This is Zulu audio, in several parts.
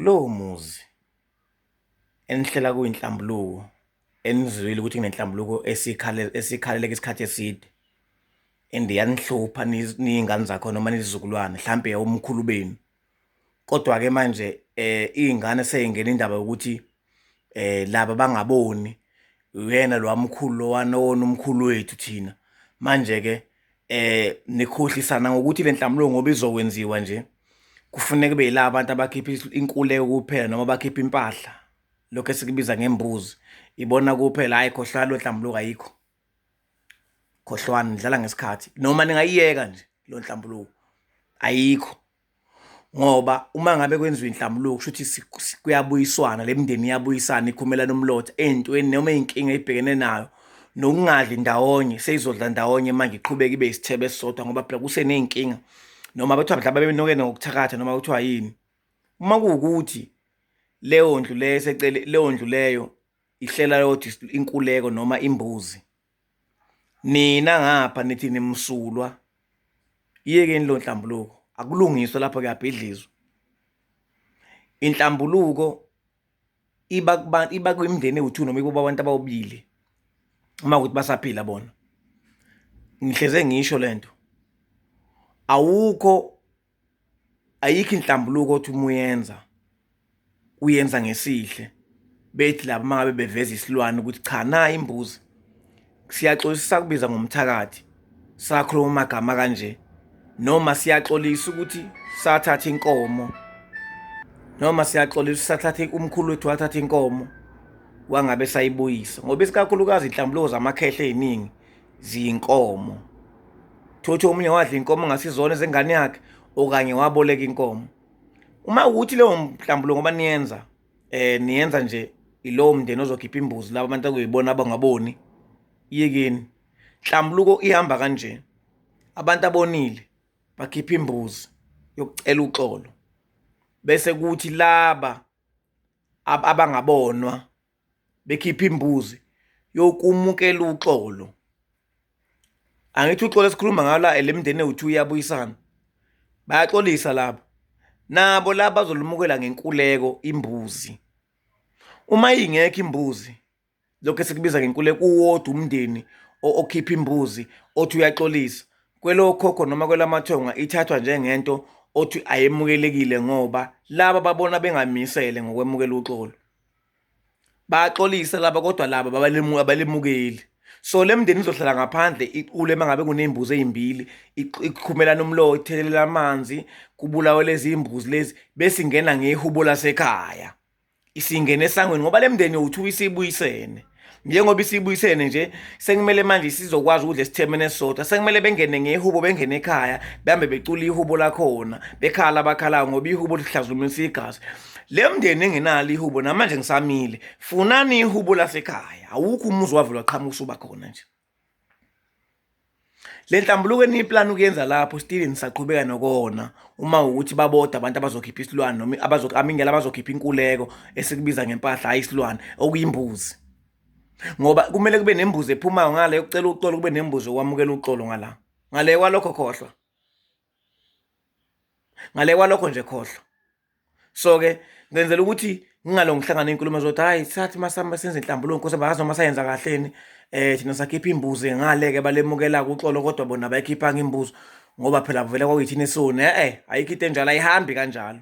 Kulowo muzi enihlela kuyinhlambuluko enizwile ukuthi kunenhlambuluko esikhaleleka isikhathi eside and yanihlupha niy'ngane zakhona noma nizizukulwane mhlampe omkhulu benu. Kodwa-ke manje iy'ngane sey'ngena indaba yokuthi laba bangaboni uyena lo wamkhulu lowana owona umkhulu wethu thina. Manje-ke nikhohlisana ngokuthi le nhlambuluko ngoba izokwenziwa nje kufuneka kube yila abantu abakhipha inkuleko kuphela noma bakhipha impahla, lokho esikubiza ngembuzi. Ibona kuphela, hhayi khohlwa lo nhlambuluko ayikho. Khohlwana, nidlala ngesikhathi noma ningayiyeka nje lo nhlambuluko ayikho. Ngoba uma ngabe kwenziwa inhlambuluko kusho ukuthi kuyabuyiswana, le mindeni iyabuyisana ikhumelana umlotha ey'ntweni noma iy'nkinga ey'bhekene nayo nokungadli ndawonye seyizodla ndawonye manje iqhubeke ibe isithebe esisodwa ngoba phela kuseney'nkinga noma bethiwa mhlawumbe bebenokene ngokuthakatha noma kuthiwa yini. Uma kuwukuthi leyo ndlu leyo leyo ndlu leyo ihlela yodwa inkuleko noma imbuzi, nina ngapha nithi nimsulwa, iyekeni lo nhlambuluko akulungiswa lapho kuyabhidlizwa. Inhlambuluko iba kwimindeni ewu-2 noma iba abantu ababili uma ukuthi basaphila bona. Ngihleze ngisho lento, ayikho inhlambuluko othi uma uyenza ngesihle bethi laba mangabe beveza isilwane ukuthi cha nayi imbuzi siyaxolisa sakubiza ngomthakathi sakhuluma amagama kanje, noma siyaxolisa ukuthi sathatha inkomo, noma siyaxolisa sathatha umkhulu wethu wathatha inkomo wangabe sayibuyisa ngoba isikakhulukazi inhlambuluko zamakhehle ey'ningi ziyinkomo. Thothi omunye wadla inkomo ngasizona zengane yakhe okanye waboleka inkomo. Uma ukuthi leyo mhlambuluko ngoba niyenza nje ilowo mndeni ozokhipha imbuzi laba abantu akuyibona abangaboni, iyekeni. Inhlambuluko ihamba kanje, abantu abonile bakhipha imbuzi yokucela uxolo bese kuthi laba abangabonwa bekhipha imbuzi yokumukela uxolo. Angithi uxolo esikhuluma ngalo le mindeni ewu-2 iyabuyisana, bayaxolisa labo nabo laba bazolumukela ngenkuleko imbuzi. Uma ingekho imbuzi, lokho esikubiza ngenkuleko, uwodwa umndeni okhipha imbuzi othi uyaxolisa, kwelo khokho noma kwelamathonga ithathwa njengento othi ayemukelekile ngoba laba babona bengamisele ngokwemukela uxolo. Bayaxolisa laba kodwa laba abalemukeli. So le mindeni izohlala ngaphandle iqule mangabe kuney'mbuzi ey'mbili, iqhumelana umlotha, ithelela amanzi, kubulawe lezi imbuzi lezi bese ingena ngehubo lasekhaya. Isingene esangweni ngoba le mindeni yowu-2 isibuyisene. Njengoba isibuyisene nje sekumele manje sizokwazi ukudla esithemene esisodwa, sekumele bengene ngehubo, bengene ekhaya behambe becula ihubo lakhona, bekhala abakhalayo ngoba ihubo lihlazulumisa igazi. Le mndeni engenalo ihubo namanje ngisamile, funani ihubo lasekhaya, awukho umuzi wavele waqhamuka usuba khona nje. Le nhlambuluko eniyiplani ukuyenza lapho still nisaqhubeka nokona uma ukuthi baboda abantu abazokhipha isilwane noma amingela abazokhipha inkuleko esikubiza ngempahla hayi isilwane okuyimbuzi. Ngoba kumele kube nembuzi ephumayo ngale yokucela uxolo, kube nembuzi okwamukela uxolo ngala. Ngale kwalokho khohlwa, ngale kwalokho nje khohlwa. So-ke ngenzela ukuthi ngingalo ngihlangana inkulumo zothi hhayi sathi masamba senze inhlambuluko nkosi bayazi noma sayenza kahleni thina sakhipha imbuzi ngale-ke balemukela-ke uxolo kodwa bona bayikhiphanga imbuzi ngoba phela vele kwakuyithina esoni. Ayikho into enjalo, ayihambi kanjalo.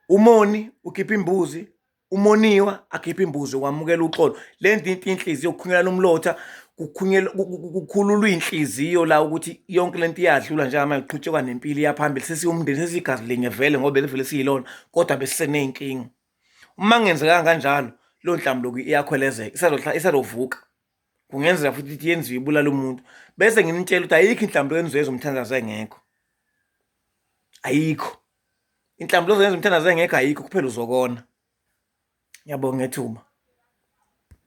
Umoni ukhipha imbuzi, umoniwa akhipha imbuzi okwamukela uxolo. Le nto inhliziyo kukhunyelana umlotha, kukhululwa iy'nhliziyo la ukuthi yonke lento iyadlula njengamanje kuqhutshekwa nempilo iyaphambili, sesiwumndeni, sesiyigazi linye vele ngoba vele siyilona kodwa besiseney'nkinga. Uma kungenzekanga kanjalo leyo nhlambuluko iyakhwelezeka, isalovuka. Kungenzeka futhi ukuthi yenziwe ibulala umuntu bese nginitshela ukuthi ayikho inhlambuluko enizokwenza umthandazo engekho. Ayikho inhlambuluko ezoyenza umthandazo engekho, ayikho kuphela uzokona. Ngiyabonga ngethuba.